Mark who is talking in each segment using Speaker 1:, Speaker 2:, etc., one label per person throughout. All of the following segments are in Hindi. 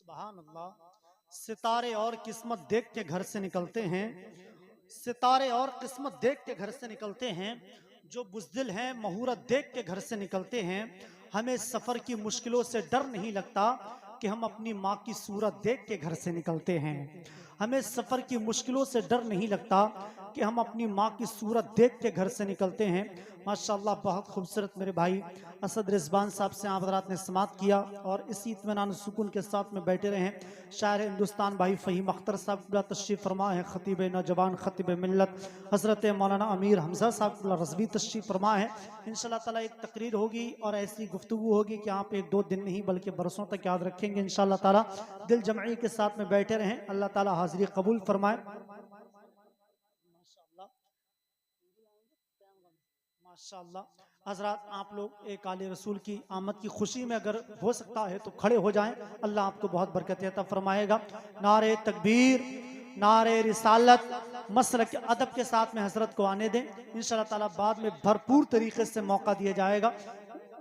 Speaker 1: सुभान अल्लाह। सितारे और किस्मत देख के घर से निकलते हैं, सितारे और किस्मत देख के घर से निकलते हैं। जो बुज़दिल हैं मुहूर्त देख के घर से निकलते हैं। हमें सफ़र की मुश्किलों से डर नहीं लगता कि हम अपनी माँ की सूरत देख के घर से निकलते हैं। हमें सफ़र की मुश्किलों से डर नहीं लगता कि हम अपनी माँ की सूरत देख के घर से निकलते हैं। माशाअल्लाह बहुत खूबसूरत मेरे भाई असद रिजवान साहब से आप हज़रात ने समात किया और इसी इत्मीनान सुकून के साथ में बैठे रहे। शायर हिंदुस्तान भाई फ़हीम अख्तर साहब तशरीफ़ फरमा है, ख़तीब नौजवान ख़तीब मिल्लत हज़रत मौलाना अमीर हमज़ा साहब रज़वी तशरीफ़ फरमा है। इंशाअल्लाह ताला एक तकरीर होगी और ऐसी गुफ्तगू होगी कि आप एक दो दिन नहीं बल्कि बरसों तक याद रखेंगे इंशाअल्लाह ताला। दिल जमई के साथ में बैठे रहें, अल्लाह ताला हाज़िरी कबूल फरमाए। माशाअल्लाह हजरात, आप लोग एक आले रसूल की आमद की खुशी में अगर हो सकता है तो खड़े हो जाएं, अल्लाह आपको बहुत बरकत अता फरमाएगा। नारे तकबीर, नारे रिसालत, मसलक अदब के साथ में हजरत को आने दें। इंशाअल्लाह ताला बाद में भरपूर तरीके से मौका दिया जाएगा।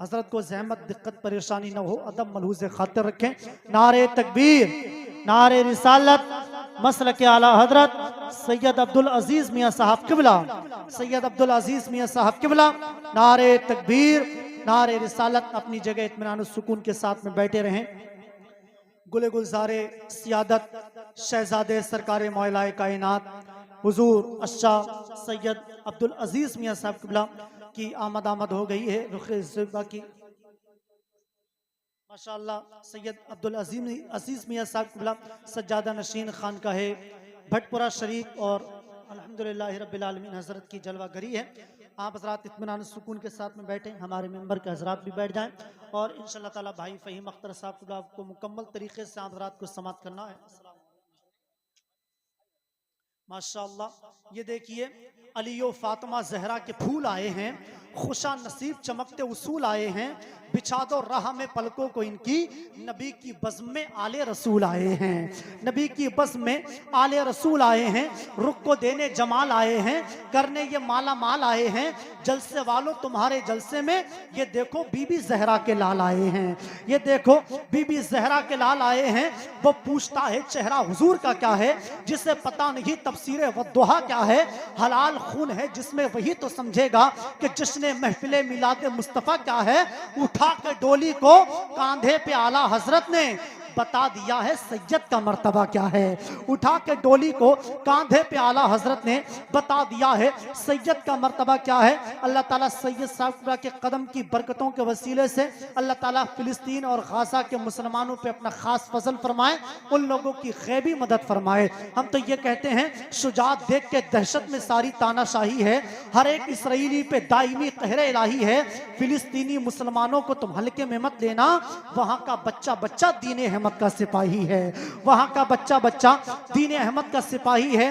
Speaker 1: हजरत को जहमत दिक्कत परेशानी न हो, अदब मलहूज़ खातिर रखें। नारे तकबीर, नारे रिसालत, मसलक आला हजरत सैयद अब्दुल अजीज मियाँ साहब किबला, सैयद अब्दुल अजीज मियाँ साहब किबला। नारे तकबीर, नारे रिसालत। अपनी जगह इत्मीनान सुकून के साथ में बैठे रहें। गुले गुलजारे सियादत शहजादे सरकार मौलाए कायनात हुजूर अशा सैयद अब्दुल अजीज मियाँ साहब किबला की आमद हो गई है। रुखे ज़िबा की माशाअल्लाह सैयद अब्दुल अजीज मियाँ साहब किबला सज्जादा नशीन खान का है भटपुरा शरीफ और अल्हम्दुलिल्लाह रब्बिल आलमीन हजरत की जलवागरी है। आप हजरात इत्मीनान सुकून के साथ में बैठें, हमारे मेंबर के हजरात भी बैठ जाएं और इंशाअल्लाह ताला भाई फ़हीम अख्तर साहब किबला को मुकम्मल तरीके से आप हजरात को समात करना है। माशाअल्लाह ये देखिए अली फातिमा जहरा के फूल आए हैं, खुशा नसीब चमकते उसूल आए हैं। बिछा दो राह में पलकों को इनकी, नबी की बज़्म में आले रसूल आए हैं, नबी की बज़्म में आले रसूल आए हैं। रुख को देने जमाल आए हैं, करने ये माला माल आए हैं। जलसे वालों तुम्हारे जलसे में ये देखो बीबी जहरा के लाल आए हैं, ये देखो बीबी जहरा के लाल आए हैं। वो पूछता है चेहरा हुजूर का क्या है, जिसे पता नहीं तफसीर वद्दुहा क्या है। हलाल खून है जिसमें वही तो समझेगा कि जश्न महफिले मिलाद मुस्तफ़ा क्या है। उठा के डोली को कांधे पे आला हजरत ने बता दिया है सैयद का मर्तबा क्या है। उठा के डोली को कांधे पे आला हजरत ने बता दिया है सैयद का मर्तबा क्या है। अल्लाह ताला सैयद साहब के कदम की बरकतों के वसीले से अल्लाह ताला फिलिस्तीन और गाजा के मुसलमानों पे अपना खास फजल फरमाए, उन लोगों की गैबी मदद फरमाए। हम तो ये कहते हैं शुजात देख के दहशत में सारी तानाशाही है, हर एक इसराइली पे दायमी कहर इलाही है। फिलिस्तीनी मुसलमानों को तुम हल्के में मत लेना, वहां का बच्चा बच्चा दीन अहमद का सिपाही है, वहां का बच्चा बच्चा दीन अहमद का सिपाही है।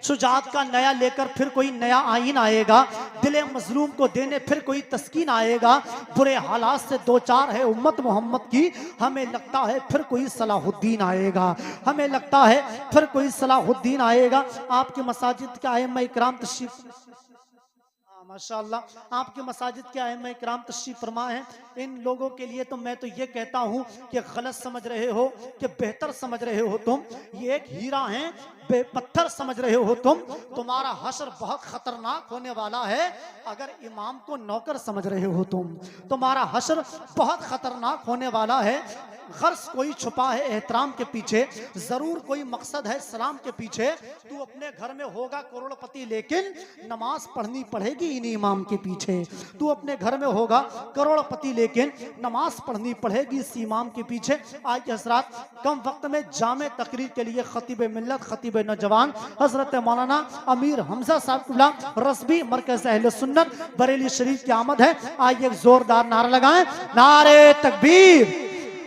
Speaker 1: शुजात का नया लेकर फिर कोई नया आइन आएगा, दिले मजलूम को देने फिर कोई तस्कीन आएगा। बुरे हालात से दो चार है उम्मत मोहम्मद की, हमें लगता है फिर कोई सलाहुद्दीन आएगा, हमें लगता है फिर कोई सलाहुद्दीन आएगा। आपके मसाजिद के आइम्मा इकराम तशरीफ माशाअल्लाह आपके मसाजिद के आइम्मा इकराम तशरीफ फरमा है। इन लोगों के लिए तो मैं तो ये कहता हूँ कि गलत समझ रहे हो कि बेहतर समझ रहे हो तुम, ये एक हीरा है बेपत्थर समझ रहे हो तुम। तुम्हारा हश्र बहुत खतरनाक होने वाला है अगर इमाम को नौकर समझ रहे हो तुम, तुम्हारा हश्र बहुत खतरनाक होने वाला है। गर्ज कोई छुपा है एहतराम के पीछे, जरूर कोई मकसद है सलाम के पीछे। तू अपने घर में होगा करोड़पति लेकिन नमाज पढ़नी पड़ेगी इन इमाम के पीछे। तू अपने घर में होगा करोड़पति लेकिन नमाज पढ़नी पड़ेगी इस इमाम के पीछे। आज हजरात कम वक्त में जामे तकरीर के लिए खतीब मिल्लत खतीब नौजवान हजरत मौलाना अमीर हमजा साहब रस्बी मरकज अहले सुन्नत बरेली शरीफ की आमद है। आइए एक जोरदार नारा लगाएं, नारे तकबीर,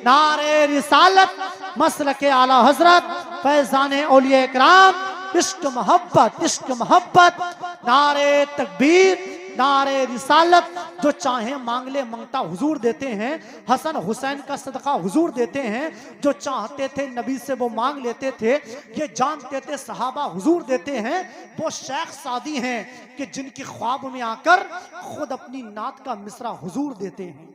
Speaker 1: नारे रिसालत, मसलके आला हजरत फैजाने औलिया इकराम, इश्क मोहब्बत, इश्क मोहब्बत। नारे तकबीर, नारे रिसालत। जो चाहे मांग ले मंगता हुजूर देते हैं, हसन हुसैन का सदका हुजूर देते हैं। जो चाहते थे नबी से वो मांग लेते थे, ये जानते थे सहाबा हुजूर देते हैं। वो शेख सादी हैं कि जिनकी ख्वाब में आकर खुद अपनी नात का मिसरा हुजूर देते हैं।